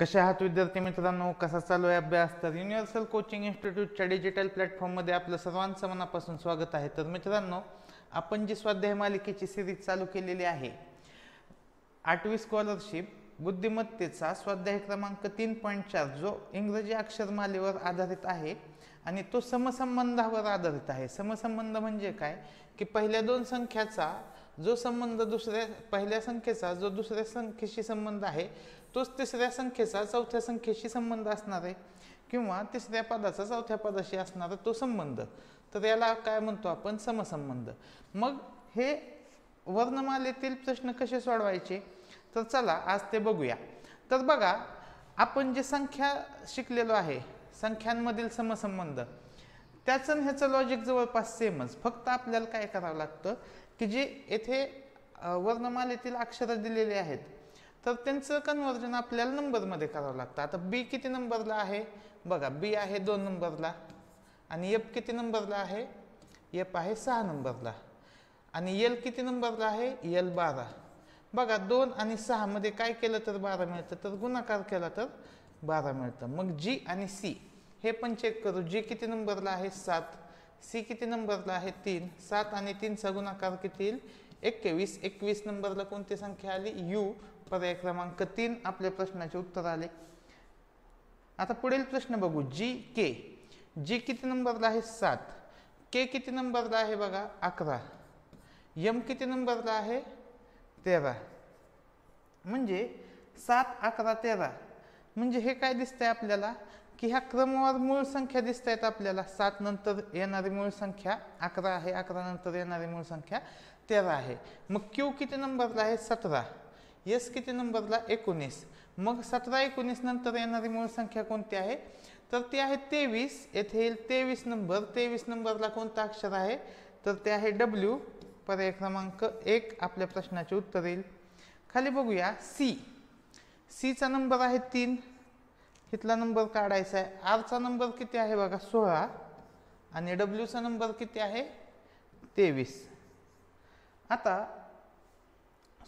कसे आहात विद्यार्थी मित्रांनो, कसा चालू आहे अभ्यास? तर युनिव्हर्सल कोचिंग इन्स्टिट्यूटच्या डिजिटल प्लॅटफॉर्ममध्ये आपलं सर्वांचं मनापासून स्वागत आहे. तर मित्रांनो, आपण जी स्वाध्याय मालिकेची सिरीज चालू केलेली आहे, 8वी स्कॉलरशिप बुद्धिमत्तेचा स्वाध्याय क्रमांक 3.4 जो इंग्रजी अक्षरमालेवर आधारित आहे आणि तो समसंबंधावर आधारित आहे. समसंबंध म्हणजे काय की पहिल्या दोन संख्याचा जो संबंध पहिल्या संख्येचा जो दुसऱ्या संख्येशी संबंध आहे तोच तिसऱ्या संख्येचा चौथ्या संख्येशी संबंध असणार आहे, किंवा तिसऱ्या पदाचा चौथ्या पदाशी असणारा तो संबंध. तर याला काय म्हणतो आपण? समसंबंध. मग हे वर्णमालेतील प्रश्न कसे सोडवायचे, तर चला आज ते बघूया. तर बघा, आपण जे संख्या शिकलेलो आहे, संख्यांमधील समसंबंध, त्याचं ह्याचं लॉजिक जवळपास सेमच. फक्त आपल्याला काय करावं लागतं की जे येथे वर्णमालेतील अक्षरं दिलेले आहेत तर त्यांचं कन्वर्जन आपल्याला नंबरमध्ये करावं लागतं. आता बी किती नंबरला आहे? बघा, बी आहे 2 नंबरला, आणि एफ किती नंबरला आहे? एफ आहे 6 नंबरला, आणि एल किती नंबरला आहे? एल 12. बघा, 2 आणि 6 मध्ये काय केलं तर 12 मिळतं, तर गुणाकार केला तर 12 मिळतं. मग जी आणि सी हे पण चेक करू. जी किती नंबरला आहे? 7. सी किती नंबरला आहे? 3. 7 आणि 3चा गुणाकार किती येईल? 21. 21 नंबरला कोणती संख्या आली? यू. पर्याय क्रमांक 3 आपल्या प्रश्नाचे उत्तर आले. आता पुढील प्रश्न बघू. जी के. जी किती नंबरला आहे? 7. के किती नंबरला आहे? बघा, 11. यम किती नंबरला आहे? 13. म्हणजे 7, 11, 13. म्हणजे हे काय दिसतंय आपल्याला की ह्या क्रमवार मूळ संख्या दिसत आहेत आपल्याला. 7 नंतर येणारी मूळ संख्या 11 आहे, 11 नंतर येणारी मूळ संख्या 13 आहे. मग क्यू किती नंबरला आहे? 17. एस किती नंबरला? 19. मग 17, 19 नंतर येणारी मूळ संख्या कोणती आहे? तर ती आहे 23. येथे येईल 23 नंबर. 23 नंबरला कोणता अक्षर आहे? तर ते आहे डब्ल्यू. पर्याय क्रमांक 1 आपल्या प्रश्नाचे उत्तर येईल. खाली बघूया. सी. सीचा नंबर आहे 3. इथला नंबर काढायचा आहे. आरचा नंबर किती आहे? बघा, 16. आणि डब्ल्यूचा नंबर किती आहे? 23. आता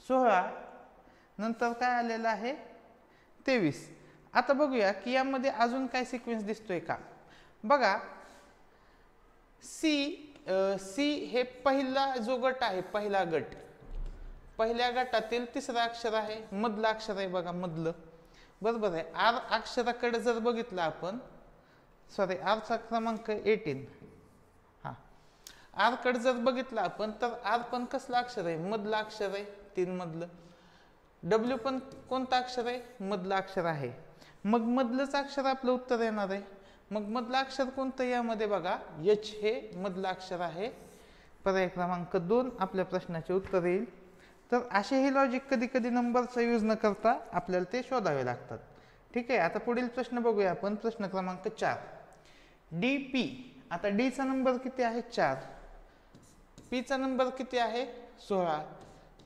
16 नंतर काय आलेलं आहे? 23. आता बघूया की यामध्ये अजून काय सिक्वेन्स दिसतोय का. बघा, सी हे पहिला जो गट आहे, पहिला गट, पहिल्या गटातील तिसरा अक्षर आहे, मधलं अक्षर आहे. बघा, मधलं, बरोबर आहे. आर अक्षराकडे जर बघितलं आपण, सॉरी, आरचा क्रमांक 18. हा, आर कडे जर बघितलं आपण तर आर पण कसलं अक्षर आहे? मधलं अक्षर आहे, 3 मधलं. डब्ल्यू पण कोणतं अक्षर आहे? मधलं अक्षर आहे. मग मधलंच अक्षर आपलं उत्तर येणार आहे. मग मधलं अक्षर कोणतं यामध्ये? बघा, एच हे मधलं अक्षर आहे. पर्याय क्रमांक 2 आपल्या प्रश्नाचे उत्तर येईल. तर असेही लॉजिक कधी कधी नंबरचा यूज न करता आपल्याला ते शोधावे लागतात. ठीक आहे. आता पुढील प्रश्न बघूया आपण. प्रश्न क्रमांक 4. D P. आता डीचा नंबर किती आहे? 4. पीचा नंबर किती आहे? 16.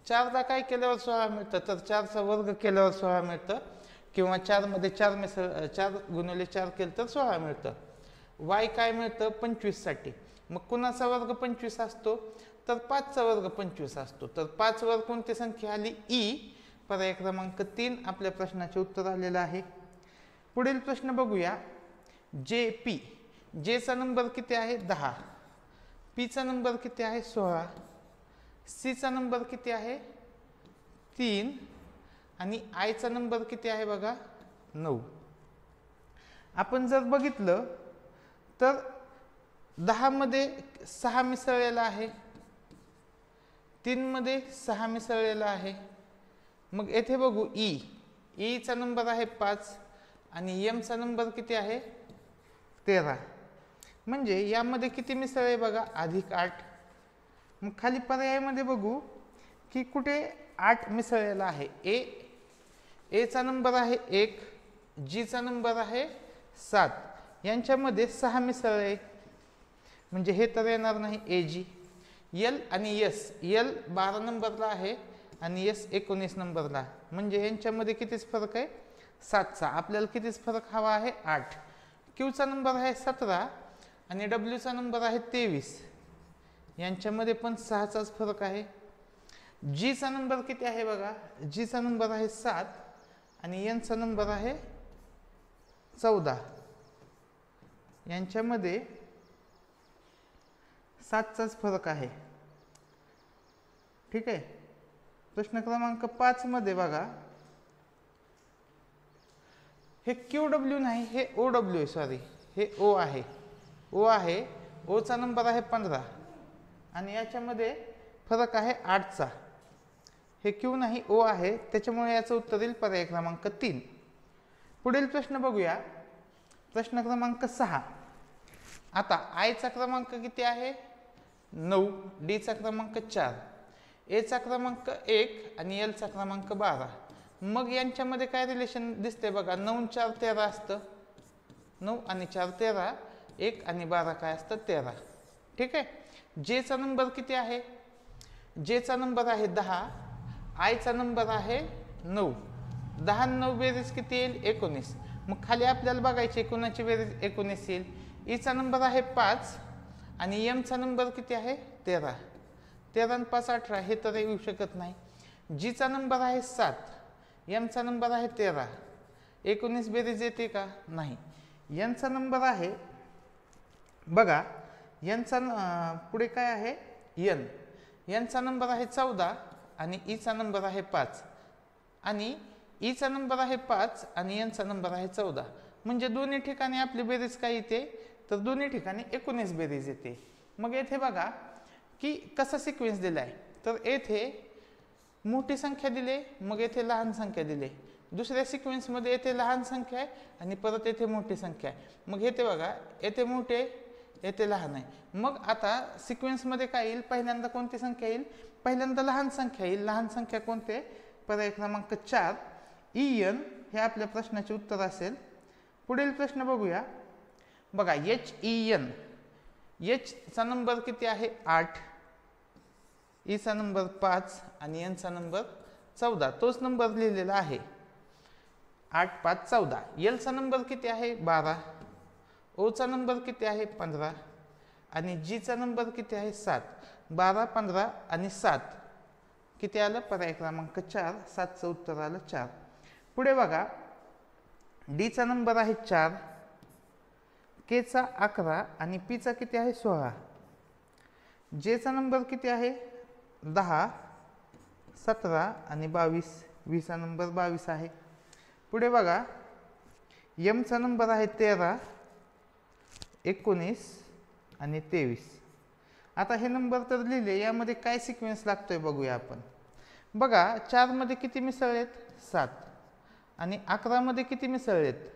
4ला काय केल्यावर 16 मिळतं? तर 4चा वर्ग केल्यावर 16 मिळतं, किंवा 4 मध्ये 4 गुणिले 4 केलं तर 16 मिळतं. वाय काय मिळतं? 25 साठी. मग कुणाचा वर्ग 25 असतो? तर 5चा वर्ग 25 असतो. तर 5 वर कोणती संख्या आली? ई. पर्याय क्रमांक 3 आपल्या प्रश्नाचे उत्तर आलेलं आहे. पुढील प्रश्न बघूया. J P. जेचा नंबर किती आहे? 10. पीचा नंबर किती आहे? 16. सीचा नंबर किती आहे? 3. आणि आयचा नंबर किती आहे? बघा, 9. आपण जर बघितलं तर 10 मध्ये 6 मिसळलेला आहे, 3 मध्ये 6 मिसळलेला आहे. मग येथे बघू, ईचा नंबर आहे 5, आणि एमचा नंबर किती आहे? 13. म्हणजे यामध्ये किती मिसळले? बघा, +8. मग खाली पर्यायामध्ये बघू की कुठे 8 मिसळलेला आहे. एचा नंबर आहे 1, जीचा नंबर आहे 7, यांच्यामध्ये 6 मिसळले, म्हणजे हे तर येणार नाही. एजी. एल आणि एस. एल 12 नंबरला आहे आणि एस 19 नंबरला, म्हणजे यांच्यामध्ये कितीच फरक आहे? 7चा. आपल्याला कितीच फरक हवा आहे? 8. क्यूचा नंबर आहे 17 आणि डब्ल्यूचा नंबर आहे 23, यांच्यामध्ये पण 6चाच फरक आहे. जीचा नंबर किती आहे? बघा, जीचा नंबर आहे 7 आणि एनचा नंबर आहे 14 यांच्यामध्ये 7चाच फरक आहे. ठीक आहे. प्रश्न क्रमांक 5 मध्ये बघा, हे QW नाही, हे OW आहे. सॉरी, हे O आहे. O आहे. O चा नंबर आहे 15 आणि याच्यामध्ये फरक आहे 8चा. हे Q नाही, O आहे, त्याच्यामुळे याचं उत्तर येईल पर्याय क्रमांक 3. पुढील प्रश्न बघूया. प्रश्न क्रमांक 6. आता I चा क्रमांक किती आहे? 9, D चा क्रमांक 4, A चा क्रमांक 1 आणि L चा क्रमांक 12. मग यांच्यामध्ये काय रिलेशन दिसते बघा. 9 4 13 असतं. 9 आणि 4 13, 1 आणि 12 काय असतं? 13. ठीक आहे. J चा नंबर किती आहे? J चा नंबर आहे 10, I चा नंबर आहे 9. 10 आणि 9 बेरीज किती येईल? 19. मग खाली आपल्याला बघायचे कोणाची बेरीज 19 येईल. E चा नंबर आहे 5 आणि M चा नंबर किती आहे? 13. 13 आणि 5 18, हे तर येऊ शकत नाही. G चा नंबर आहे 7, M चा नंबर आहे 13. 19 बेरीज येते का? नाही. N चा नंबर आहे बघा, N चा पुढे काय आहे? N चा नंबर आहे 14 आणि E चा नंबर आहे 5 आणि E चा नंबर आहे 5 आणि N चा नंबर आहे 14. म्हणजे दोन्ही ठिकाणी आपली बेरीज काय येते? तर दोन्ही ठिकाणी 19 बेरीज येते. मग येथे बघा की कसा सिक्वेन्स दिलाय. तर येथे मोठी संख्या दिली, मग येथे लहान संख्या दिली. दुसऱ्या सिक्वेन्समध्ये येथे लहान संख्या आहे आणि परत येथे मोठी संख्या आहे. मग येथे बघा, येथे मोठे, येथे लहान आहे. मग आता सिक्वेन्समध्ये काय येईल? पहिल्यांदा कोणती संख्या येईल? पहिल्यांदा लहान संख्या येईल. लहान संख्या कोणते? पर्याय क्रमांक 4 EN हे आपल्या प्रश्नाचे उत्तर असेल. पुढील प्रश्न बघूया. बघा, HEN, H चा नंबर किती आहे? 8, E चा नंबर 5 आणि N चा नंबर 14. तोच नंबर लिहिलेला आहे. 8 5 14. L चा नंबर किती आहे? 12. O चा नंबर किती आहे? 15 आणि G चा नंबर किती आहे? 7. 12 15 आणि 7 किती आलं? पर्याय क्रमांक 4. 7चं उत्तर आलं 4. पुढे बघा, D चा नंबर आहे 4, K चा 11 आणि P चा किती आहे? 16. J चा नंबर किती आहे? 10 17 आणि 22. V चा नंबर 22 आहे. पुढे बघा, M चा नंबर आहे 13 19 आणि 23. आता हे नंबर तर लिहिले, यामध्ये काय सिक्वेन्स लागतोय बघूया आपण. बघा, 4 मध्ये किती मिसळलेत? 7 आणि 11 मध्ये किती मिसळलेत?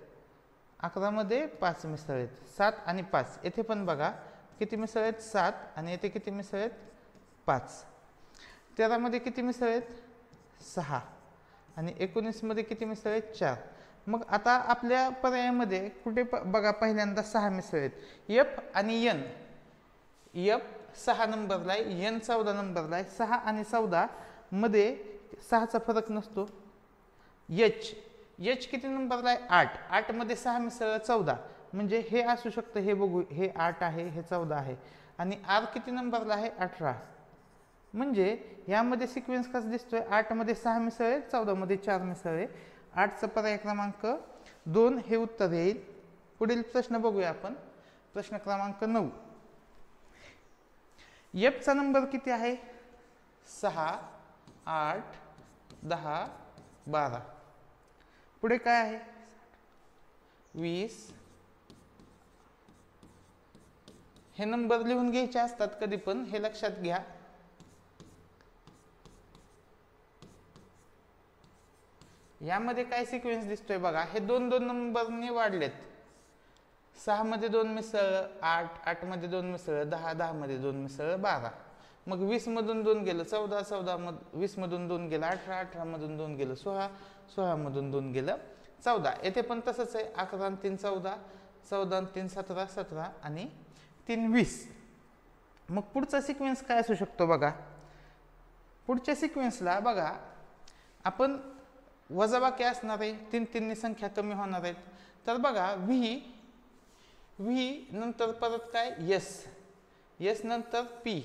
11 मध्ये 5 मिसळलेत. 7 आणि 5 येथे पण बघा किती मिसळलेत? 7 आणि येथे किती मिसळलेत? 5. 13 मध्ये किती मिसळलेत? 6 आणि 19 मध्ये किती मिसळलेत? 4. मग आता आपल्या पर्यायामध्ये कुठे बघा, पहिल्यांदा 6 मिसळलेत. F आणि N. F 6 नंबरला आहे, N 14 नंबरला आहे. 6 आणि 14 मध्ये 6चा फरक नसतो. H किती नंबरला आहे? 8. 8 मध्ये 6 मिसळलं 14. म्हणजे हे असू शकतं. हे बघू, हे 8 आहे, हे 14 आहे. आणि R किती नंबरला आहे? 18. म्हणजे यामध्ये सिक्वेन्स कसा दिसतोय? 8 मध्ये 6 मिसळले, 14 मध्ये 4 मिसळले. 8चा पर्याय क्रमांक 2 हे उत्तर येईल. पुढील प्रश्न बघूया आपण. प्रश्न क्रमांक 9. F चा नंबर किती आहे? 6 8 10 12. पुढे काय आहे? 20. हे नंबर लिहून घ्यायचे असतात कधी पण, हे लक्षात घ्या. यामध्ये काय सिक्वेन्स दिसतोय बघा, हे 2 नंबरने वाढलेत. 6 मध्ये 2 मिसळलं 8, 8 मध्ये 2 मिसळलं 10, 10 मध्ये 2 मिसळलं 12. मग 20 मधून 2 गेलं 14, 14 20 मधून 2 गेलं 18, 18 मधून 2 गेलं 16, 16 मधून 2 गेलं 14. येथे पण तसंच आहे. 11 आणि 3 14, 14 आणि 3 17, 17 आणि 3 20. मग पुढचा सिक्वेन्स काय असू शकतो बघा. पुढच्या सिक्वेन्सला बघा, आपण वजाबाकी असणार आहे. 3 3 संख्या कमी होणार आहेत. तर बघा, व्ही नंतर परत काय? एस नंतर पी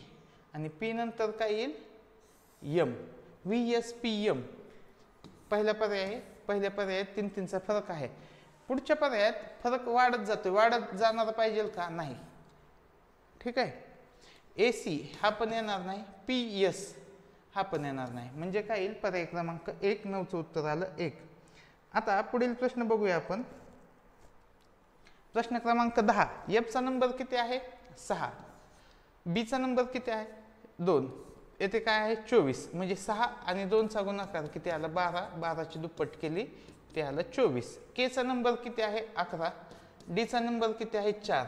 आणि पी नंतर काय येईल? M. V S P M पहिला पर्याय आहे. पहिल्या पर्यायात 3 3चा फरक आहे. पुढच्या पर्यायात फरक वाढत जातोय, वाढत जाणार पाहिजे का? नाही. ठीक आहे. AC हा पण येणार नाही, PS हा पण येणार नाही. म्हणजे काय येईल? पर्याय क्रमांक 1 9चं उत्तर आलं 1. आता पुढील प्रश्न बघूया आपण. प्रश्न क्रमांक 10. F चा नंबर किती आहे? 6. B चा नंबर किती आहे? 2. येथे काय आहे? 24. म्हणजे 6 आणि 2 चा गुणाकार किती आला? 12. 12ची दुप्पट केली ते आलं 24. K चा नंबर किती आहे? 11. D चा नंबर किती आहे? 4.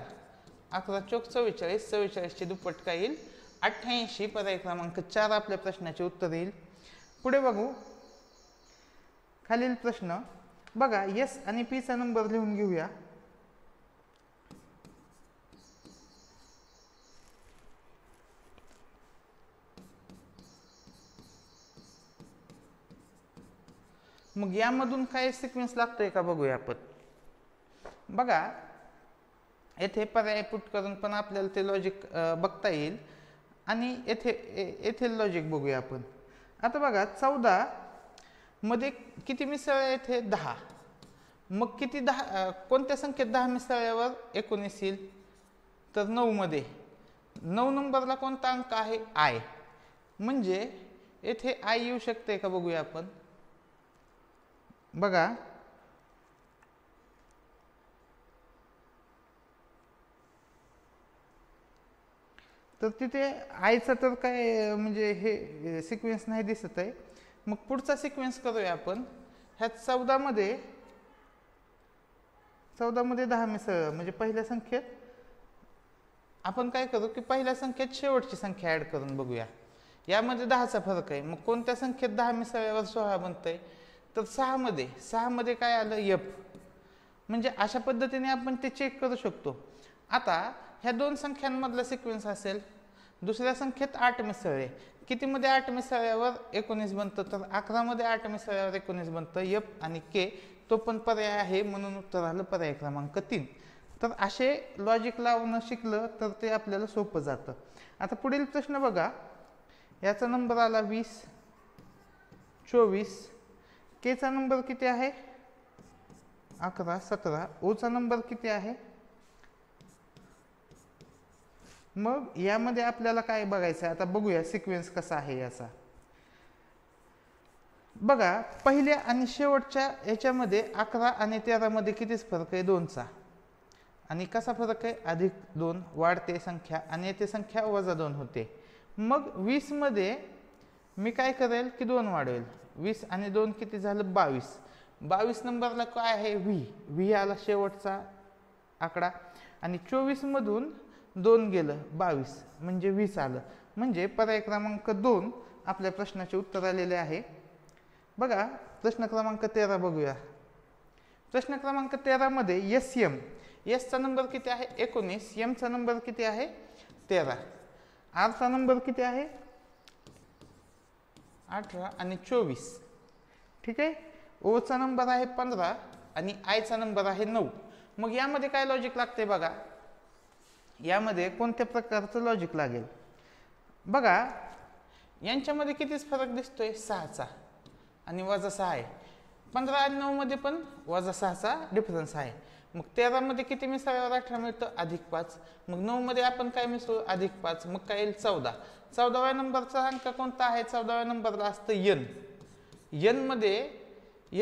11 चौक 44. 44ची दुप्पट काय येईल? 88. पर्याय क्रमांक 4 आपल्या प्रश्नाचे उत्तर येईल. पुढे बघू खालील प्रश्न. बघा S आणि P चा नंबर लिहून घेऊया. मग यामधून काय सिक्वेन्स लागतोय का बघूया आपण. बघा येथे पर्याय पुट करून पण आपल्याला ते लॉजिक बघता येईल आणि येथे लॉजिक बघूया आपण. आता बघा 14 मध्ये किती मिसळल्या? येथे 10. मग किती 10 कोणत्या संख्येत 10 मिसळल्यावर 19 येईल? तर 9 मध्ये. 9 नंबरला कोणता अंक आहे? I. म्हणजे येथे I येऊ शकते का बघूया आपण. बघा तर तिथे आयचा तर काय म्हणजे हे सिक्वेन्स नाही दिसत आहे. मग पुढचा सिक्वेन्स करूया आपण. ह्यात 14 मध्ये 10 मिसळ म्हणजे पहिल्या संख्येत आपण काय करू की पहिल्या संख्येत शेवटची संख्या ऍड करून बघूया. यामध्ये 10चा फरक आहे. मग कोणत्या संख्येत 10 मिसळल्यावर 16 बनतंय? तर 6 मध्ये काय आलं? F. म्हणजे अशा पद्धतीने आपण ते चेक करू शकतो. आता ह्या दोन संख्यांमधला सिक्वेन्स असेल. दुसऱ्या संख्येत 8 मिसळले. किती मध्ये 8 मिसळल्यावर 19 बनतं? तर 11 मध्ये 8 मिसळल्यावर 19 बनतं. F आणि K तो पण पर्याय आहे म्हणून उत्तर आलं पर्याय क्रमांक 3. तर असे लॉजिक लावणं शिकलं तर ते आपल्याला सोपं जातं. आता पुढील प्रश्न बघा. याचा नंबर आला 20, 24. K चा नंबर किती आहे? 11, 17. O चा नंबर किती आहे? मग यामध्ये आपल्याला काय बघायचं आहे? आता बघूया सिक्वेन्स कसा आहे याचा. बघा पहिल्या आणि शेवटच्या याच्यामध्ये 11 आणि 13 मध्ये कितीच फरक आहे? 2चा. आणि कसा फरक आहे? +2 वाढते संख्या आणि येथे संख्या -2 होते. मग 20 मध्ये मी काय करेल की 2 वाढवेल. 20 आणि 2 किती झालं? 22. 22 नंबरला काय आहे? V आला शेवटचा आकडा आणि 24 मधून 2 गेलं 22 म्हणजे 20 आलं. म्हणजे पर्याय क्रमांक 2 आपल्या प्रश्नाचे उत्तर आलेले आहे. बघा प्रश्न क्रमांक 13 बघूया. प्रश्न क्रमांक 13 मध्ये SM. S चा नंबर किती आहे? 19. M चा नंबर किती आहे? 13. R चा नंबर किती आहे? 18 आणि 24. ठीक आहे. O चा नंबर आहे 15 आणि I चा नंबर आहे 9. मग यामध्ये काय लॉजिक लागते बघा. यामध्ये कोणत्या प्रकारचं लॉजिक लागेल? बघा यांच्यामध्ये कितीच फरक दिसतोय? 6चा आणि -6 आहे. 15 आणि 9 मध्ये पण -6चा डिफरन्स आहे. मग 13 मध्ये किती मिसळल्यावर 18 मिळतं? +5. मग 9 मध्ये आपण काय मिसळू? +5. मग काय येईल? 14. 14व्या नंबरचा अंक कोणता आहे? 14व्या नंबरला असतं N. N मध्ये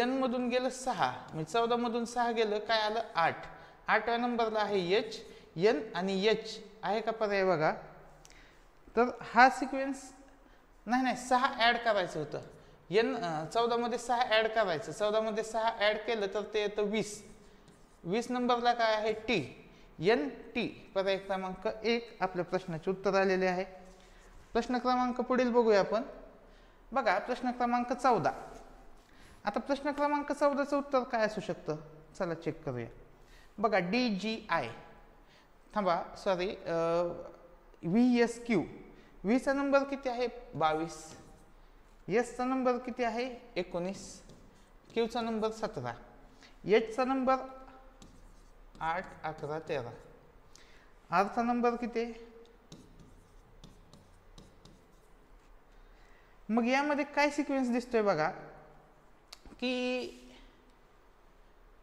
N मधून गेलं 6 म्हणजे 14 मधून 6 गेलं काय आलं? 8. 8व्या नंबरला आहे H. N आणि H आहे का पर्याय बघा. तर हा सिक्वेन्स नाही 6 ऍड करायचं होतं. 14 मध्ये 6 ऍड करायचं. 14 मध्ये 6 ऍड केलं तर ते येतं 20. 20 नंबरला काय आहे? T. NT पर्याय क्रमांक 1 आपल्या प्रश्नाचे उत्तर आलेले आहे. प्रश्न क्रमांक पुढील बघूया आपण. बघा प्रश्न क्रमांक 14. आता प्रश्न क्रमांक 14चं उत्तर काय असू शकतं? चला चेक करूया. बघा DGI थांबा सॉरी VSQ. V चा नंबर किती आहे? 22. S चा नंबर किती आहे? 19. Q चा नंबर 17. H चा नंबर 8, 11, 13. R चा नंबर किती आहे? मग यामध्ये काय सिक्वेन्स दिसतोय बघा की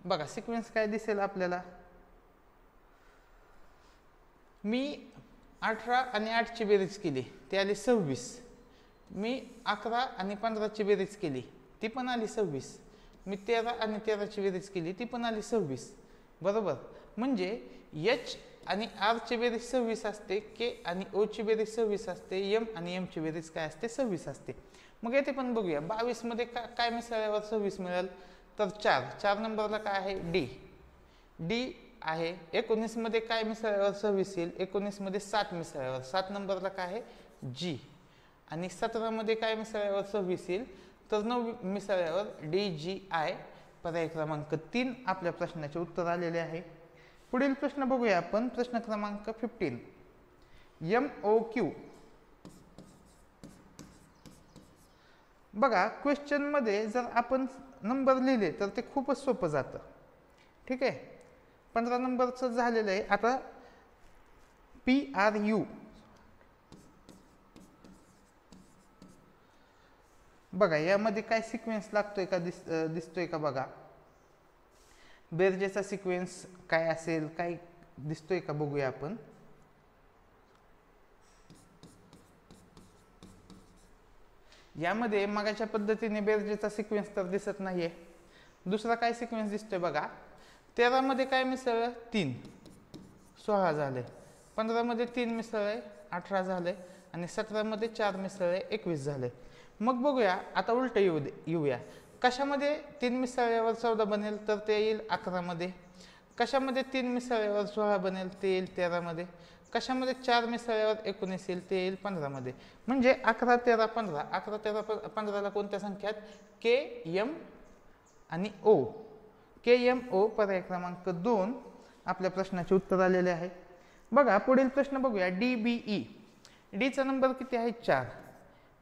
बघा सिक्वेन्स काय दिसेल आपल्याला, मी 18 आणि 8 ची बेरीज केली ती आली 26, मी 11 आणि 15 ची बेरीज केली ती पण आली 26, मी 13 आणि 13 ची बेरीज केली ती पण आली 26, बरोबर. म्हणजे एच आणि आर ची बेरीज 26 असते, के आणि ओ ची बेरीज 26 असते, एम आणि एम ची बेरीज काय असते 26 असते. मग येथे पण बघूया 22 मध्ये काय मिसळल्यावर 26 मिळेल, तर 4 नंबरला काय आहे डी, डी आहे. 19 मध्ये काय मिसळल्यावर 26 येईल, 19 मध्ये 7 मिसळल्यावर 7 नंबरला काय आहे जी, आणि 17 मध्ये काय मिसळल्यावर 26 येईल, तर 9 मिसळल्यावर डी जी आय. पर्याय क्रमांक 3 आपल्या प्रश्नाचे उत्तर आलेले आहे. पुढील प्रश्न बघूया आपण, प्रश्न क्रमांक 15. MOQ. बघा क्वेश्चन मध्ये जर आपण नंबर लिहिले तर ते खूपच सोपं जातं. ठीक आहे, 15 नंबरचं झालेलं आहे. आता PRU बघा, यामध्ये काय सिक्वेन्स लागतोय का दिसतोय का बघा, बेरजेचा सिक्वेन्स काय असेल, काय दिसतोय का बघूया आपण. यामध्ये मगाच्या पद्धतीने बेरजेचा सिक्वेन्स तर दिसत नाहीये. दुसरा काय सिक्वेन्स दिसतोय बघा, 13 मध्ये काय मिसळलं 3, 16 झाले, 15 मध्ये 3 मिसळले 18 झाले, आणि 17 मध्ये 4 मिसळले 21 झाले. मग बघूया आता उलट येऊया, कशामध्ये 3 मिसळल्यावर 14 बनेल, तर ते येईल 11 मध्ये. कशामध्ये 3 मिसळल्यावर 16 बनेल, ते येईल 13 मध्ये. कशामध्ये 4 मिसळल्यावर 19 येईल, ते येईल 15 मध्ये. म्हणजे 11, 13, 15, 11, 13, 15ला कोणत्या संख्यात के, एम आणि ओ. के, एम, ओ पर्याय क्रमांक 2 आपल्या प्रश्नाचे उत्तर आलेले आहे. बघा पुढील प्रश्न बघूया, DBE. डीचा नंबर किती आहे 4,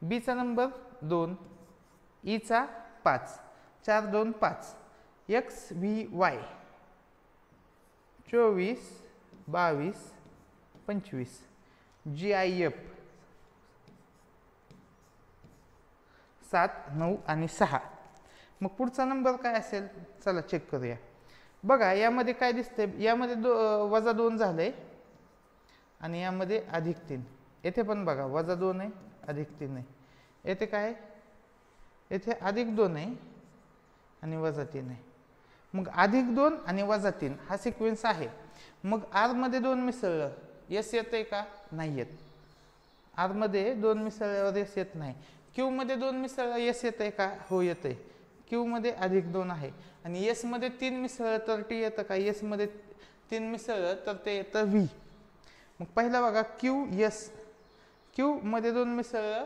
बीचा नंबर 2, ईचा 5, 4, 2, 5, XVY 24, 22, 25, GIF 7, 9 आणि 6. मग पुढचा नंबर काय असेल, चला चेक करूया. बघा यामध्ये काय दिसतंय, यामध्ये -2 झालंय आणि यामध्ये +3. येथे पण बघा -2 आहे, +3 आहे. येथे काय, येथे +2 आहे आणि -3 आहे. मग +2 आणि -3 हा सिक्वेन्स आहे. मग आर मध्ये 2 मिसळलं यस येतंय का, नाही येत. आर मध्ये 2 मिसळल्यावर यस येत नाही. क्यू मध्ये 2 मिसळलं यस येतंय का, हो येतंय. क्यू मध्ये +2 आहे, आणि एस मध्ये 3 मिसळलं तर टी येतं का, एस मध्ये 3 मिसळलं तर ते येतं व्ही. मग पहिला बघा क्यू एस, क्यू मध्ये 2 मिसळलं,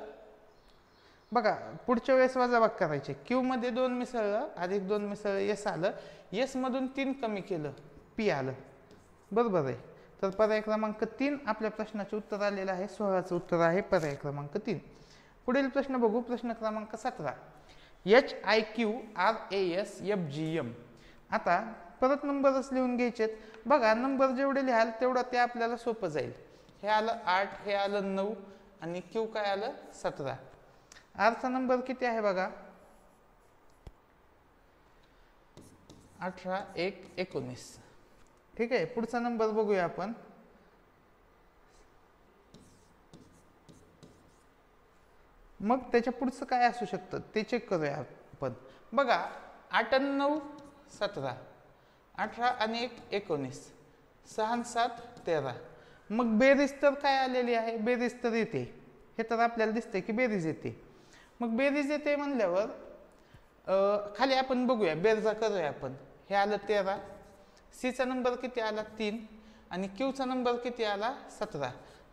बघा पुढच्या वेळेस वजाबाकी करायचे. क्यू मध्ये 2 मिसळलं, +2 मिसळलं, एस आलं, एस मधून 3 कमी केलं, पी आलं, बरोबर आहे. तर पर्याय क्रमांक 3 आपल्या प्रश्नाचे उत्तर आलेलं आहे. 16चं उत्तर आहे पर्याय क्रमांक 3. पुढील प्रश्न बघू, प्रश्न क्रमांक 17. HIQRASFGM. आता परत नंबरच लिहून घ्यायचेत. बघा नंबर जेवढे लिहाल तेवढं ते आपल्याला सोपं जाईल. हे आलं 8, हे आलं 9 आणि क्यू काय आलं 17. आरचा नंबर किती आहे बघा, 18, 1, 19. ठीक आहे, पुढचा नंबर बघूया आपण. मग त्याच्या पुढचं काय असू शकतं ते चेक करूया आपण. बघा 8 आणि 9 17, 18 आणि 1 19, 6 आणि 7 13. मग बेरीज तर काय आलेली आहे, बेरीज तर येते, हे तर आपल्याला दिसतंय की बेरीज येते. मग बेरीज येते म्हणल्यावर खाली आपण बघूया, बेरजा करूया आपण. हे आलं 13, सीचा नंबर किती आला 3 आणि क्यूचा नंबर किती आला 17.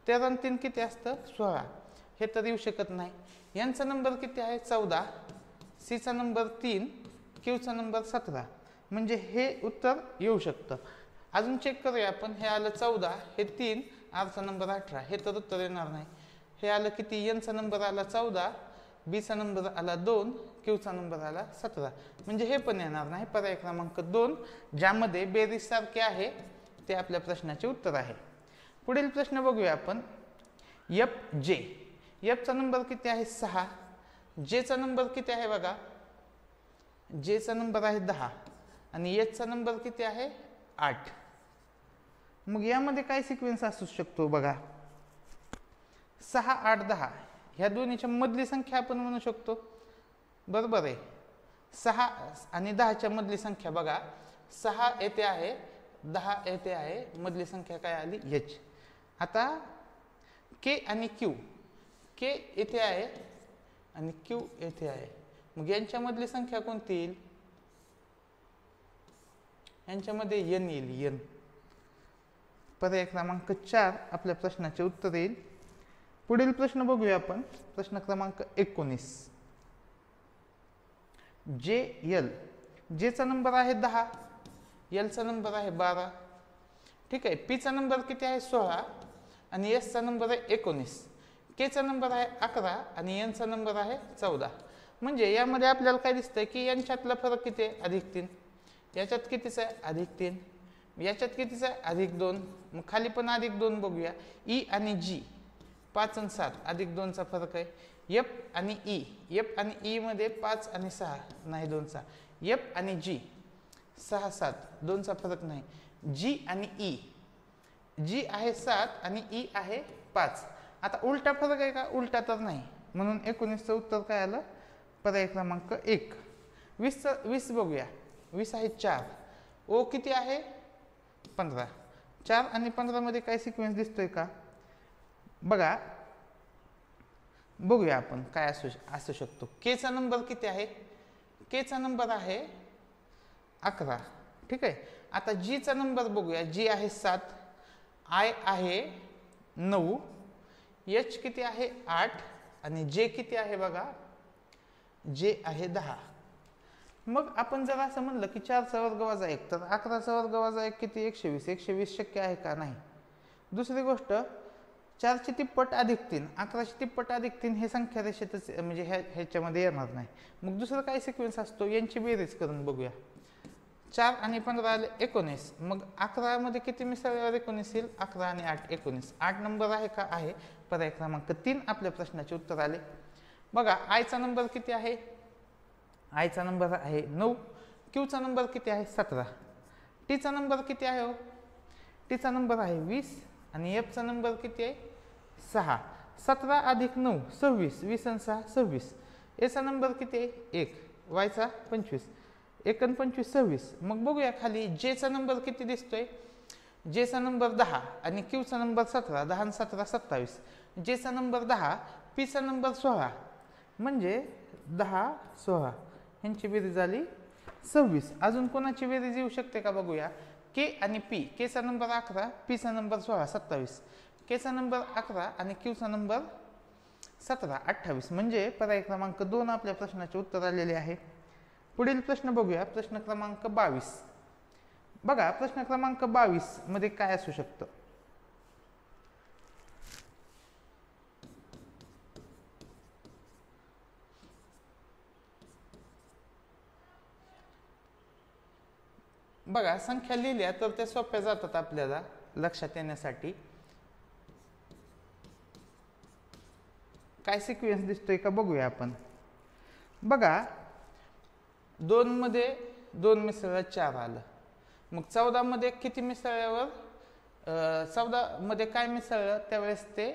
13 आणि 3 किती असतं 16. हे तर येऊ शकत नाही. यांचा नंबर किती आहे 14, सीचा नंबर 3, क्यूचा नंबर 17. म्हणजे हे उत्तर येऊ शकतं. अजून चेक करूया आपण. हे आलं 14, हे 3, आरचा नंबर 18. हे तर उत्तर येणार नाही. हे आलं किती, एनचा नंबर आला 14, बीचा नंबर आला 2, क्यूचा नंबर आला 17. म्हणजे हे पण येणार नाही. पर्याय क्रमांक 2 ज्यामध्ये बेरीज सारखे आहे ते आपल्या प्रश्नाचे उत्तर आहे. पुढील प्रश्न बघूया आपण. FJ. एफचा नंबर किती आहे 6, जेचा नंबर किती आहे बघा, जेचा नंबर आहे 10 आणि एचचा नंबर किती आहे 8. मग यामध्ये काय सिक्वेन्स असू शकतो बघा, 6, 8, 10 ह्या दोन्हीच्या मधली संख्या आपण म्हणू शकतो, बरोबर आहे. 6 आणि 10च्या मधली संख्या बघा, 6 येथे आहे, 10 येथे आहे, मधली संख्या काय आली एच. आता के आणि क्यू, के येथे आहे आणि क्यू येथे आहे, मग यांच्यामधली संख्या कोणती येईल? यांच्यामध्ये एन येईल, एन. पर्याय क्रमांक 4 आपल्या प्रश्नाचे उत्तर येईल. पुढील प्रश्न बघूया आपण, प्रश्न क्रमांक 19. जे यल, जेचा नंबर आहे 10, एलचा नंबर आहे 12. ठीक आहे. पीचा नंबर किती आहे 16 आणि एसचा नंबर आहे 19. केचा नंबर आहे 11 आणि एनचा नंबर आहे 14. म्हणजे यामध्ये आपल्याला काय दिसतंय की यांच्यातला फरक किती आहे? +3. याच्यात कितीचा आहे? +3. याच्यात कितीचा आहे? +2. मग खाली पण +2 बघूया. ई आणि जी 5 आणि 7 +2चा फरक आहे. एफ आणि ई, एफ आणि ई मध्ये 5 आणि 6 नाही 2चा. एफ आणि जी 6, 7 2चा फरक नाही. जी आणि ई, जी आहे 7 आणि ई आहे 5. आता उलटा फरक आहे का? उलटा तर नाही, म्हणून 19चं उत्तर काय आलं? पर्याय क्रमांक 1. 20 बघूया. 20 आहे 4. ओ किती आहे? 15. 4 आणि 15 मध्ये काय सिक्वेन्स दिसतोय का बघा, बघूया आपण काय असू शकतो. केचा नंबर किती आहे? केचा नंबर आहे 11. ठीक आहे. आता जीचा नंबर बघूया. जी आहे 7, आय आहे 9, एच किती आहे 8 आणि जे किती आहे बघा, जे आहे 10. मग आपण जर असं म्हणलं की 4चा वर्ग वजा 1, तर 11चा वर्ग वजा 1 किती? 120. 120 शक्य आहे का? नाही. दुसरी गोष्ट, 4ची तिप्पट अधिक 3, 11ची तिप्पट अधिक 3 हे संख्या रेषेतच म्हणजे ह्याच्यामध्ये येणार नाही. मग दुसरं काय सिक्वेन्स असतो? यांची बेरीज करून बघूया. 4 आणि 15 आले 19. मग 11 मध्ये किती मिसळल्यावर 19 येईल? 11 आणि 8 19. 8 नंबर आहे का? आहे. पर्याय क्रमांक 3 आपल्या प्रश्नाचे उत्तर आले. बघा, आयचा नंबर किती आहे? आयचा नंबर आहे 9. क्यूचा नंबर किती आहे? 17. टीचा नंबर किती आहे? टीचा नंबर आहे 20 आणि एफचा नंबर किती आहे? 6. 17 अधिक 9 26. 20 आणि 6 26. एचा नंबर किती आहे? 1. वायचा 25. 1 आणि 25 26. मग बघूया खाली जेचा नंबर किती दिसतोय? जेचा नंबर 10 आणि क्यूचा नंबर 17. 10 आणि 17 27. जेचा नंबर 10, पीचा नंबर 16. म्हणजे 10 16 ह्यांची बेरीज झाली 26. अजून कोणाची बेरीज येऊ शकते का बघूया. के आणि पी, केचा नंबर 11, पीचा नंबर 16 27. केचा नंबर 11 आणि क्यूचा नंबर 17 28. म्हणजे पर्याय क्रमांक 2 आपल्या प्रश्नाचे उत्तर आलेले आहे. पुढील प्रश्न बघूया. प्रश्न क्रमांक 22. बघा, प्रश्न क्रमांक 22 मध्ये काय असू शकतं? बघा, संख्या लिहिल्या तर त्या सोप्या जातात आपल्याला लक्षात येण्यासाठी. काय सिक्वेन्स दिसतोय का बघूया आपण. बघा, 2 मध्ये 2 मिसळलं 4 आलं. मग 14 मध्ये किती मिसळल्यावर 14 मध्ये काय मिसळलं त्यावेळेस ते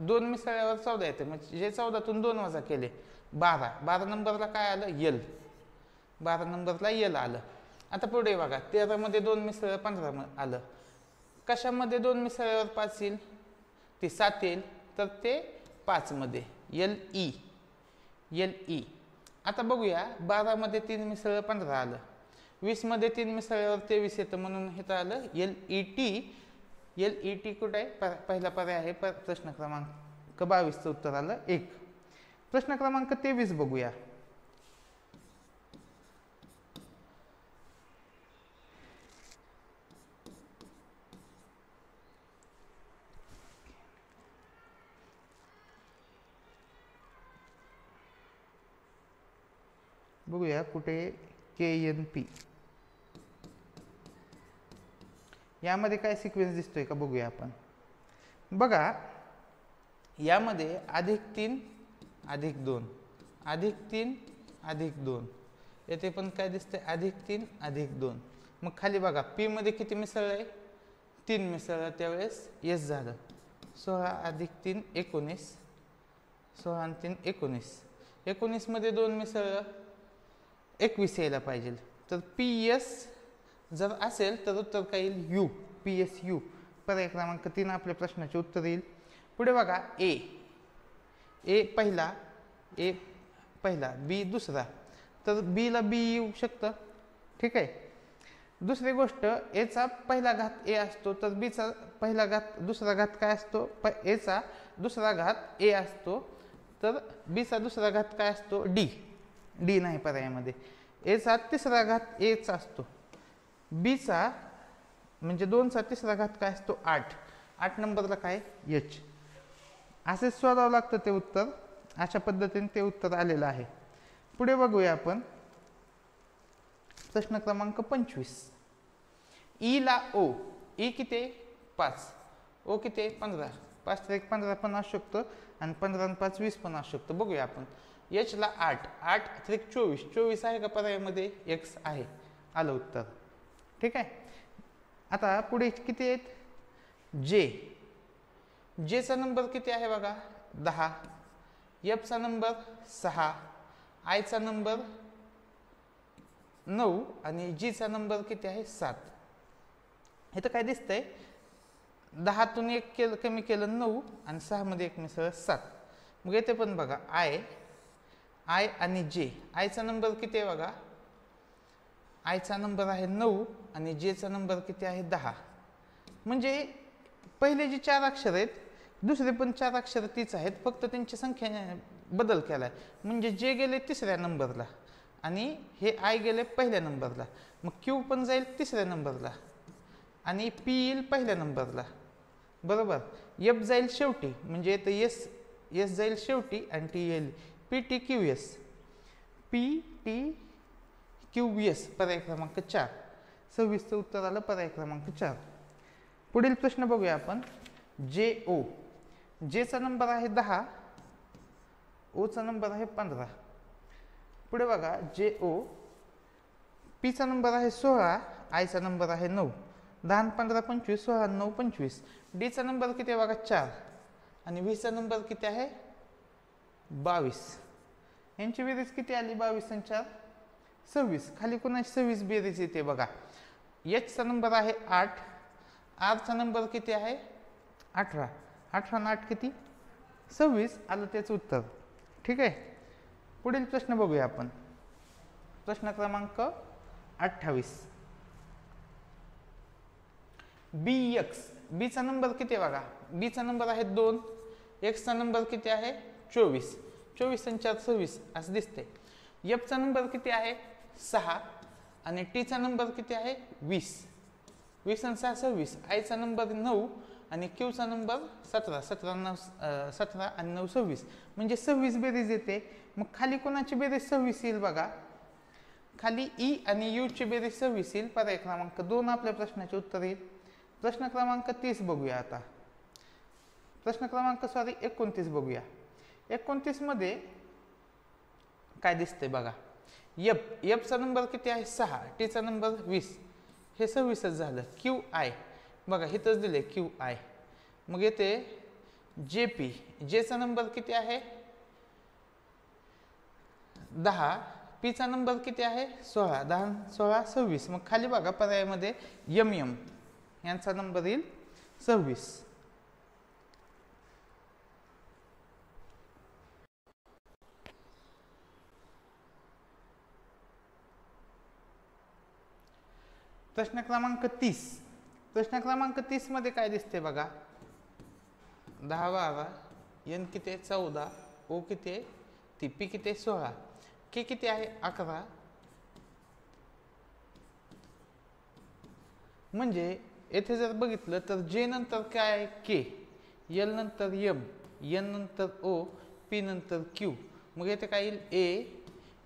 2 मिसळल्यावर 14 येते. म्हणजे जे 14तून 2 वजा केले 12. 12 नंबरला काय आलं? यल. 12 नंबरला यल आलं. आता पुढे बघा, 13 मध्ये 2 मिसळलं 15 आलं. कशामध्ये 2 मिसळल्यावर 5 येईल? ती 7 येईल, तर ते 5 मध्ये यल ई, यल ई. आता बघूया, 12 मध्ये 3 मिसळलं 15 आलं. 20 मध्ये 3 मिसळल्यावर 23 येतं, म्हणून हे तर आलं L E T. L E T कुठे आहे? पहिला पर्याय आहे. प्रश्न क्रमांक 22चं उत्तर आलं 1. प्रश्न क्रमांक 23 बघूया. बघूया कुठे के एन पी, यामध्ये काय सिक्वेन्स दिसतोय का बघूया आपण. बघा, यामध्ये +3 +2 +3 +2 येथे पण काय दिसतंय +3 +2. मग खाली बघा पी मध्ये किती मिसळलं आहे 3 मिसळलं, त्यावेळेस एस झालं 16 + 3 19. 16 आणि 3 19. 19 मध्ये 2 मिसळलं 21 यायला पाहिजे. तर पी एस जर असेल तर उत्तर काय येईल यू. P S U. पर्याय क्रमांक 3 आपल्या प्रश्नाचे उत्तर येईल. पुढे बघा ए पहिला बी दुसरा. तर बीला बी येऊ शकतं. ठीक आहे. दुसरी गोष्ट एचा पहिला घात ए असतो, तर बीचा पहिला घात दुसरा घात काय असतो एचा दुसरा घात ए असतो, तर बीचा दुसरा घात काय असतो डी नाही पर्यायामध्ये. एचा तिसरा घात एचा असतो. बीचा म्हणजे 2चा तिसरा घात काय असतो 8 नंबरला काय एच. असेच शोधावं लागतं ते उत्तर. अशा पद्धतीने ते उत्तर आलेलं आहे. पुढे बघूया आपण प्रश्न क्रमांक 25. ई ला ओ. ई किती 5, ओ किती 15. 5 × 1 15 पण असू शकतं आणि 15 आणि 5 20 पण असू शकतं. बघूया आपण. एच ला 8 × 1 24. 24 आहे का पर्यायामध्ये एक्स आहे. आलं उत्तर. ठीक आहे. आता पुढे किती आहेत जेचा नंबर किती आहे बघा 10. एफचा नंबर 6. आयचा नंबर 9 आणि जीचा नंबर किती आहे 7. इथं काय दिसतंय 10तून 1 कमी केलं 9 आणि 6 मध्ये 1 मिसळलं 7. मग येथे पण बघा आय आणि जे. आयचा नंबर किती आहे बघा. आयचा नंबर आहे 9 आणि जेचा नंबर किती आहे 10. म्हणजे पहिले जे 4 अक्षर आहेत दुसरे पण 4 अक्षर तीच आहेत, फक्त त्यांची संख्या बदल केला आहे. म्हणजे जे गेले तिसऱ्या नंबरला आणि हे आय गेले पहिल्या नंबरला. मग क्यू पण जाईल तिसऱ्या नंबरला आणि पी येईल पहिल्या नंबरला. बरोबर. एफ जाईल शेवटी, म्हणजे इथं एस जाईल शेवटी आणि टी येईल P T Q S. P T Q S पर्याय क्रमांक 4. 26चं उत्तर आलं पर्याय क्रमांक 4. पुढील प्रश्न बघूया आपण. जे ओ. जेचा नंबर आहे 10, ओचा नंबर आहे 15. पुढे बघा जे ओ. पीचा नंबर आहे 16, आयचा नंबर आहे 9. 10 आणि 15 25, 16 आणि 9 25. डीचा नंबर किती आहे बघा 4 आणि व्हीचा नंबर किती आहे 22. यांची बेरीज किती आली 22 आणि 4 26. खाली कोणाची 26 बेरीज येते बघा. एचचा नंबर आहे 8. आरचा नंबर किती आहे 18. 18 आणि 8 किती 26. आलं त्याचं उत्तर. ठीक आहे. पुढील प्रश्न बघूया आपण. प्रश्न क्रमांक 28. बी एक्स. बीचा नंबर किती आहे बघा. बीचा नंबर आहे 2. एक्सचा नंबर किती आहे 24. 24 आणि 4 26 असं दिसते. एफचा नंबर किती आहे 6 आणि टीचा नंबर किती आहे 20. 20 आणि 6 26. आयचा नंबर 9 आणि क्यूचा नंबर 17. 17 आणि 9 26. म्हणजे 26 बेरीज येते. मग खाली कोणाची बेरीज 26 येईल बघा. खाली ई आणि यू ची बेरीज 26 येईल. पर्याय क्रमांक 2 आपल्या प्रश्नाचे उत्तर येईल. प्रश्न क्रमांक 30 बघूया आता. प्रश्न क्रमांक 29 बघूया. 29 मध्ये काय दिसतंय बघा. एफचा नंबर किती आहे 6, टीचा नंबर 20. हे 26च झालं. क्यू आय बघा इथंच दिले क्यू आय. मग येते जे पी. जेचा नंबर किती आहे 10. पीचा नंबर किती आहे 16. 10 16 26. मग खाली बघा पर्यायामध्ये एम एम यांचा नंबर येईल 26. प्रश्न क्रमांक 30. प्रश्न क्रमांक 30 मध्ये काय दिसते बघा. 10 12. एन किती आहे 14. ओ किती आहे ती. पी किती आहे 16. के किती आहे 11. म्हणजे येथे जर बघितलं तर जे नंतर काय आहे के, एल नंतर एम, एन नंतर ओ, पी नंतर क्यू. मग येथे काय येईल ए.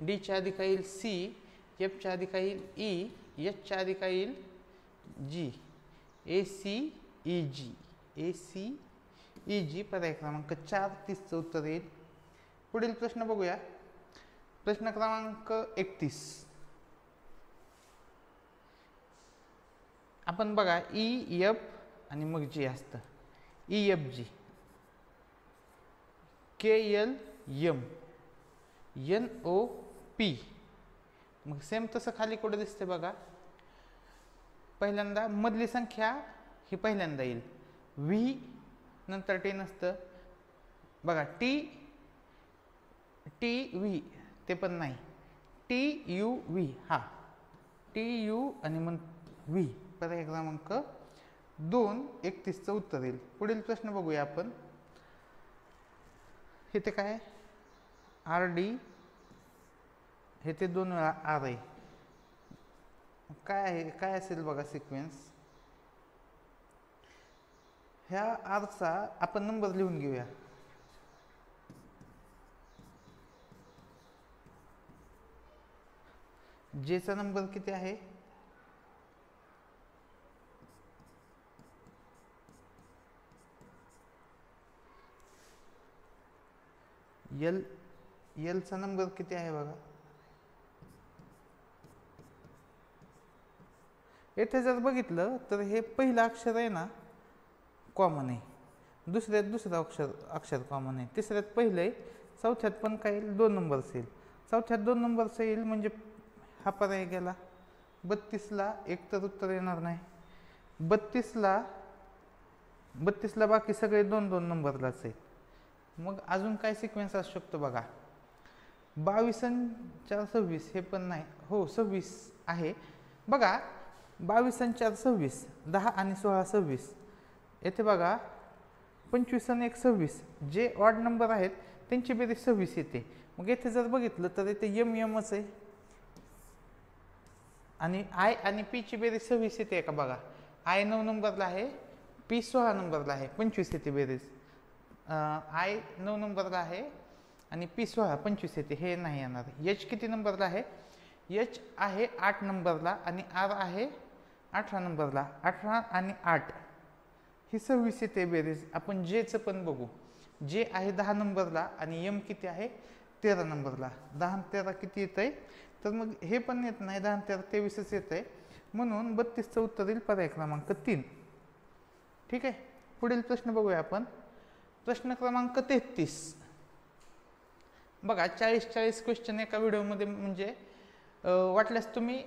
डीच्या आधी काय येईल सी. एफच्या आधी काय येईल ई. एचच्या आधी काय येईल जी. ए सी ई जी. ए सी ई जी. पर्याय क्रमांक 4 30चं उत्तर येईल. पुढील प्रश्न बघूया. प्रश्न क्रमांक 31. आपण बघा ई एफ आणि मग जी असतं E F G, K L M, N O P. मग सेम तसं खाली कुठं दिसते बघा, पहिल्यांदा मधली संख्या ही पहिल्यांदा येईल, व्ही नंतर टी नसतं बघा, टी टी व्ही ते पण नाही, टी यू व्ही, हा टी यू आणि मग व्ही. पर्याय क्रमांक 231चं उत्तर येईल. पुढील प्रश्न बघूया आपण. हे ते काय आर डी, हे ते 2 वेळा आर आहे. काय आहे, काय असेल बघा सिक्वेन्स. ह्या आरचा आपण नंबर लिहून घेऊया. जेचा नंबर किती आहे, एल, एलचा नंबर किती आहे बघा. येथे जर बघितलं तर हे पहिलं अक्षर आहे ना कॉमन आहे, दुसऱ्यात दुसरं अक्षर कॉमन आहे, तिसऱ्यात पहिलं आहे, चौथ्यात पण काय येईल 2 नंबरच येईल. चौथ्यात 2 नंबरचं येईल म्हणजे हा पर्याय गेला. 32ला एक तर उत्तर येणार नाही. 32ला बाकी सगळे 2-2 नंबरलाच आहे. मग अजून काय सिक्वेन्स असू शकतो बघा. 22 आणि 4 26 हे पण नाही, हो 26 आहे बघा. 22 आणि 4 26, 10 आणि 16 26. येथे बघा 25 आणि 1 26, जे ऑड नंबर आहेत त्यांची बेरीज 26 येते. मग येथे जर बघितलं तर येथे एम एमच आहे आणि आय आणि पी ची बेरीज 26 येते का बघा. आय 9 नंबरला आहे, पी 16 नंबरला आहे, 25 येते बेरीज. आय 9 नंबरला आहे आणि पी 16 25 येते, हे नाही येणार. एच किती नंबरला आहे, एच आहे 8 नंबरला आणि आर आहे 18 नंबरला. 18 आणि 8 ही 26 येते बेरीज. आपण जेचं पण बघू. जे आहे 10 नंबरला आणि एम किती आहे 13 नंबरला. 10 आणि 13 किती येत आहे, तर मग हे पण येत नाही, 10 आणि 13 23च येत आहे. म्हणून 32चं उत्तर येईल पर्याय क्रमांक 3. ठीक आहे. पुढील प्रश्न बघूया आपण. प्रश्न क्रमांक 33 बघा. 40 क्वेश्चन एका व्हिडिओमध्ये, म्हणजे वाटल्यास तुम्ही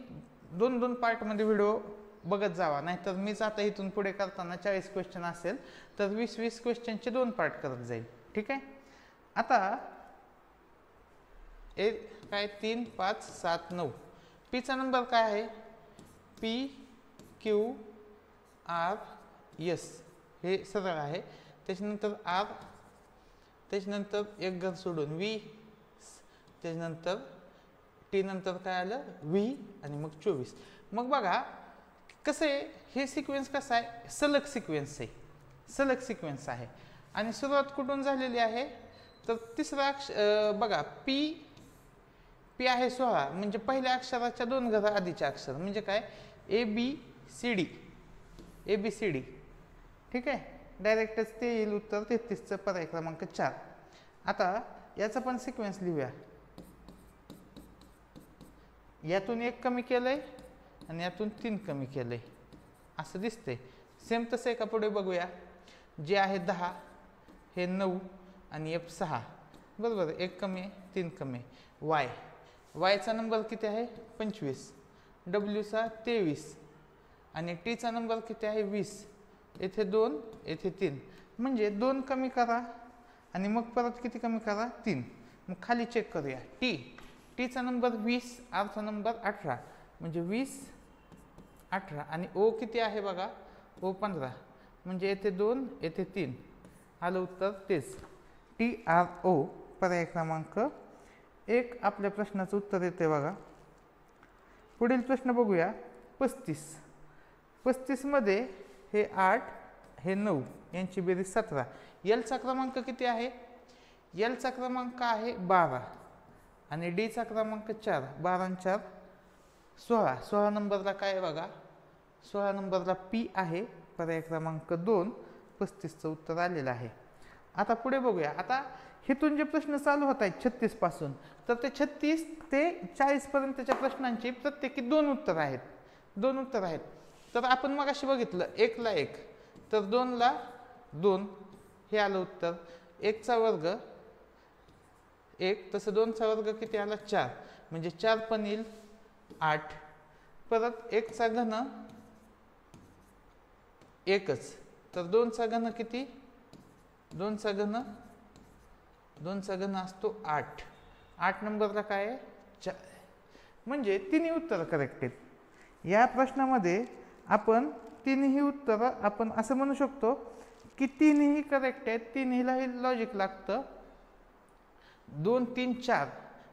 2-2 पार्टमध्ये व्हिडिओ बघत जावा, नाहीतर मीच आता इथून पुढे करताना 40 क्वेश्चन असेल तर 20-20 क्वेश्चनचे 2 पार्ट करत जाईल. ठीक आहे. आता काय 3 5 7 9, पीचा नंबर काय आहे, पी क्यू आर एस, हे सरळ आहे. त्याच्यानंतर आर, त्याच्यानंतर एक घर सोडून व्ही, त्याच्यानंतर टी नंतर काय आलं व्ही आणि मग 24. मग बघा कसं आहे, हे सिक्वेन्स कसं आहे, सलग सिक्वेन्स आहे, सलग सिक्वेन्स आहे. आणि सुरुवात कुठून झालेली आहे, तर तिसरा अक्षर बघा, पी पी आहे 16, म्हणजे पहिल्या अक्षराच्या 2 घरा आधीचे अक्षर, म्हणजे काय A B C D, A B C D. ठीक आहे. डायरेक्टच ते येईल उत्तर 33चं पर्याय क्रमांक 4. आता याचा पण सिक्वेन्स लिहूया. यातून 1 कमी केलंय आणि यातून 3 कमी केलंय, असं दिसतंय. सेम तसं एका पुढे बघूया. जे आहे 10, हे 9 आणि एफ 6, बरोबर. 1 कमी आहे, 3 कमी आहे. वायचा नंबर किती आहे 25, डब्ल्यूचा 23 आणि टीचा नंबर किती आहे 20. येथे 2, येथे 3, म्हणजे 2 कमी करा आणि मग परत किती कमी करा 3. मग खाली चेक करूया. टीचा नंबर 20, आरचा नंबर 18, म्हणजे 20 18 आणि ओ किती आहे बघा, ओ 15, म्हणजे येथे 2 येथे 3, आलं उत्तर तेच TRO. पर्याय क्रमांक 1 आपल्या प्रश्नाचं उत्तर येते बघा. पुढील प्रश्न बघूया. 35 मध्ये हे 8, हे 9, यांची बेरीज 17. एलचा क्रमांक किती आहे, एलचा क्रमांक आहे 12 आणि डीचा क्रमांक 4. 12 आणि 4 16. 16 नंबरला काय आहे बघा, 16 नंबरला पी आहे. पर्याय क्रमांक 2. 35चं उत्तर आलेलं आहे. आता पुढे बघूया. आता हिथून जे प्रश्न चालू होत आहेत 36 पासून, तर ते 36 ते 40 पर्यंतच्या प्रश्नांची प्रत्येकी 2 उत्तर आहेत. 2 उत्तर आहेत. तर आपण मग अशी बघितलं 1 ला 1, तर 2 ला 2 हे आलं उत्तर. 1 चा वर्ग 1, तसं 2 चा वर्ग किती आला 4, म्हणजे 4 पण येईल 8. परत 1 चा घन 1च, तर 2 चा घन किती, 2 चा घन असतो 8. 8 नंबरला काय आहे 4. म्हणजे तिन्ही उत्तर करेक्ट आहेत. या प्रश्नामध्ये आपण तिन्ही उत्तरं आपण असं म्हणू शकतो की तिन्ही करेक्ट आहेत. तिन्हीला हे लॉजिक लागतं. 2 3 4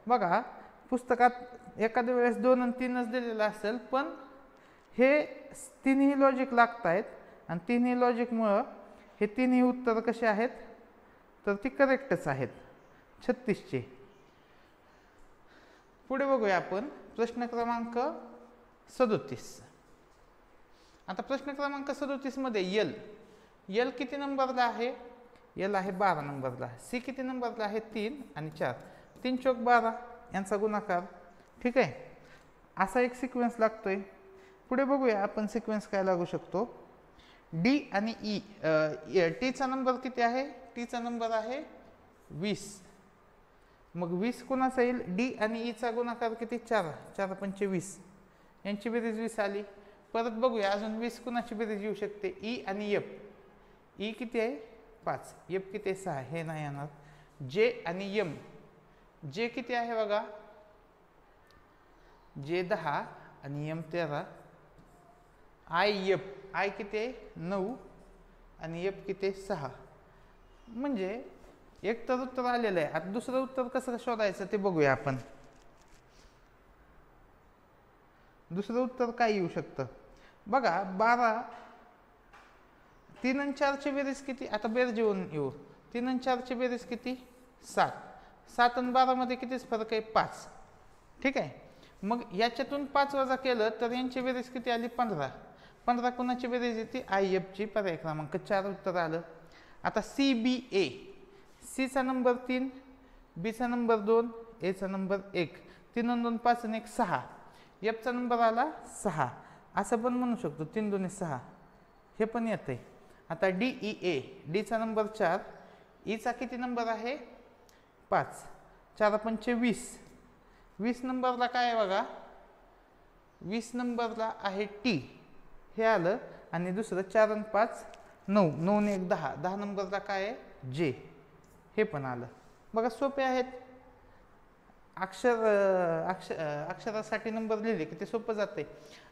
बघा पुस्तकात एखाद्या वेळेस 2 आणि 3च दिलेलं असेल, पण हे तिन्ही लॉजिक लागत आहेत आणि तिन्ही लॉजिकमुळं हे तिन्ही उत्तर कसे आहेत तर ती करेक्टच आहेत 36चे. पुढे बघूया आपण प्रश्न क्रमांक 37. आता प्रश्न क्रमांक 37 मध्ये यल किती नंबरला आहे, यल आहे 12 नंबरला. सी किती नंबरला आहे 3 आणि 4, 3 चौक 12 यांचा गुणाकार. ठीक आहे, असा एक सिक्वेन्स लागतोय. पुढे बघूया आपण सिक्वेन्स काय लागू शकतो. डी आणि ई, टीचा नंबर किती आहे, टीचा नंबर आहे 20. मग 20 कुणाचा येईल, डी आणि ईचा गुणाकार किती 4, 4 पंचे 20, यांची बेरीज 20 आली. परत बघूया अजून 20 कुणाची बेरीज येऊ शकते, ई आणि एफ. ई किती आहे 5, एफ किती आहे 6, हे नाही येणार. जे आणि एम, जे किती आहे बघा, जे 10 आणि एम 13. आय एफ, आय किती आहे 9 आणि एफ किती आहे 6. म्हणजे एक तर उत्तर आलेलं आहे. आता दुसरं उत्तर कसं शोधायचं ते बघूया आपण. दुसरं उत्तर काय येऊ शकतं बघा. 12, 3 आणि 4 ची बेरीज किती, आता बेरीज येऊ. 3 आणि 4 ची बेरीज किती 7. 7 आणि 12 मध्ये कितीच फरक आहे 5. ठीक आहे, मग याच्यातून 5 वजा केलं तर यांची बेरीज किती आली 15. 15 कुणाची बेरीज येते आय एफ ची. पर्याय क्रमांक 4 उत्तर आलं. आता सी बी ए, सी चा नंबर 3, बी चा नंबर 2, ए चा नंबर 1, 3 आणि 2 5 आणि 1 6, एफ चा नंबर आला 6. असं पण म्हणू शकतो 3 2 6, हे पण येतंय. आता डी ई ए, डी चा नंबर 4, ई चा किती नंबर आहे 5, 4 पंचे 20. 20 नंबरला काय आहे बघा, 20 नंबरला आहे टी, हे आलं. आणि दुसरं 4 आणि 5 9, 9 आणि 1 10, 10 नंबरला काय आहे जे, हे पण आलं. बघा सोपे आहेत. अक्षरासाठी नंबर लिहिले की ते सोपं जाते.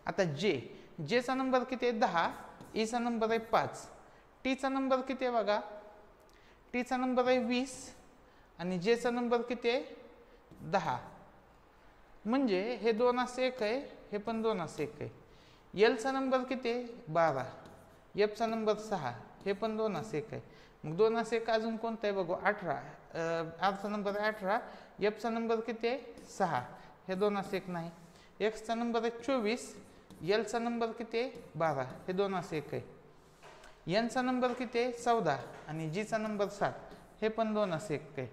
आता जे चा नंबर किती आहे 10, ई चा नंबर आहे 5, टी चा नंबर किती आहे बघा, टी चा नंबर आहे 20 आणि जे चा नंबर किती आहे 10. म्हणजे हे 2 असे 1 आहे, हे पण 2 असे 1 आहे. एल चा नंबर किती आहे 12, एफ चा नंबर 6, हे पण 2 असे 1 आहे. मग 2 असे 1 अजून कोणतं आहे बघू, 18, आर चा नंबर आहे 18, एफ चा नंबर किती आहे 6, हे 2 असे 1 नाही. एक्स चा नंबर आहे 24, एल चा नंबर किती आहे 12, हे 2 असे 1 आहे. एन चा नंबर किती आहे 14 आणि जी चा नंबर 7, हे पण 2 असे 1 आहे.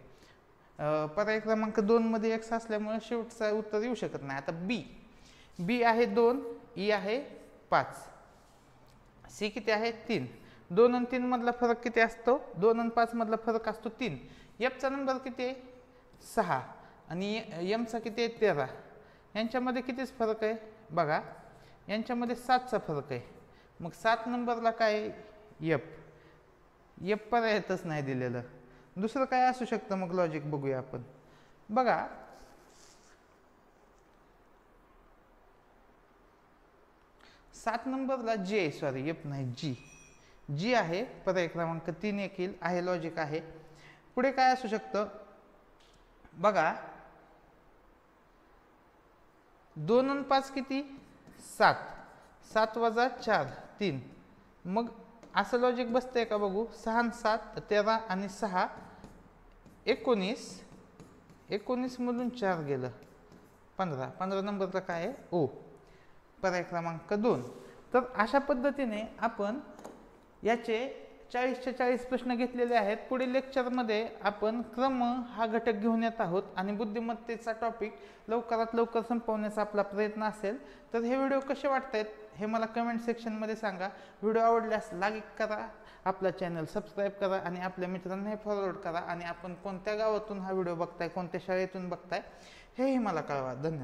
पर्याय क्रमांक 2 मध्ये एक्स असल्यामुळे शेवटचा उत्तर येऊ शकत नाही. आता बी आहे 2, ई आहे 5, सी किती आहे 3. 2 आणि 3 मधला फरक किती असतो, 2 आणि 5 मधला फरक असतो 3. एफ चा नंबर किती आहे 6 आणि एम चा किती आहे 13. यांच्यामध्ये कितीच फरक आहे बघा, यांच्यामध्ये 7 चा फरक आहे. मग 7 नंबरला काय एफ पर्यायतच नाही दिलेलं. दुसरं काय असू शकतं मग लॉजिक बघूया आपण. बघा 7 नंबरला जे, सॉरी एफ नाही जी आहे. पर्याय क्रमांक 3 येईल, आहे लॉजिक आहे. पुढे काय असू शकतं बघा, 2 आणि 5 किती 7, 7 वजा 4 3. मग असं लॉजिक बसतंय का बघू. 6 आणि 7 13 आणि 6 19, 19 मधून 4 गेलं 15. 15 नंबरला काय आहे ओ. पर्याय क्रमांक 2. तर अशा पद्धतीने आपण याचे 40च्या 40 प्रश्न घेतलेले आहेत. पुढील लेक्चरमध्ये आपण क्रम हा घटक घेऊन येत आहोत आणि बुद्धिमत्तेचा टॉपिक लवकरात लवकर संपवण्याचा आपला प्रयत्न असेल. तर हे व्हिडिओ कसे वाटतायत हे मला कमेंट सेक्शनमध्ये सांगा. व्हिडिओ आवडल्यास लाईक करा, आपला चॅनल सबस्क्राईब करा आणि आपल्या मित्रांना हे फॉरवर्ड करा. आणि आपण कोणत्या गावातून हा व्हिडिओ बघताय, कोणत्या शाळेतून बघताय हेही मला कळवा. धन्यवाद.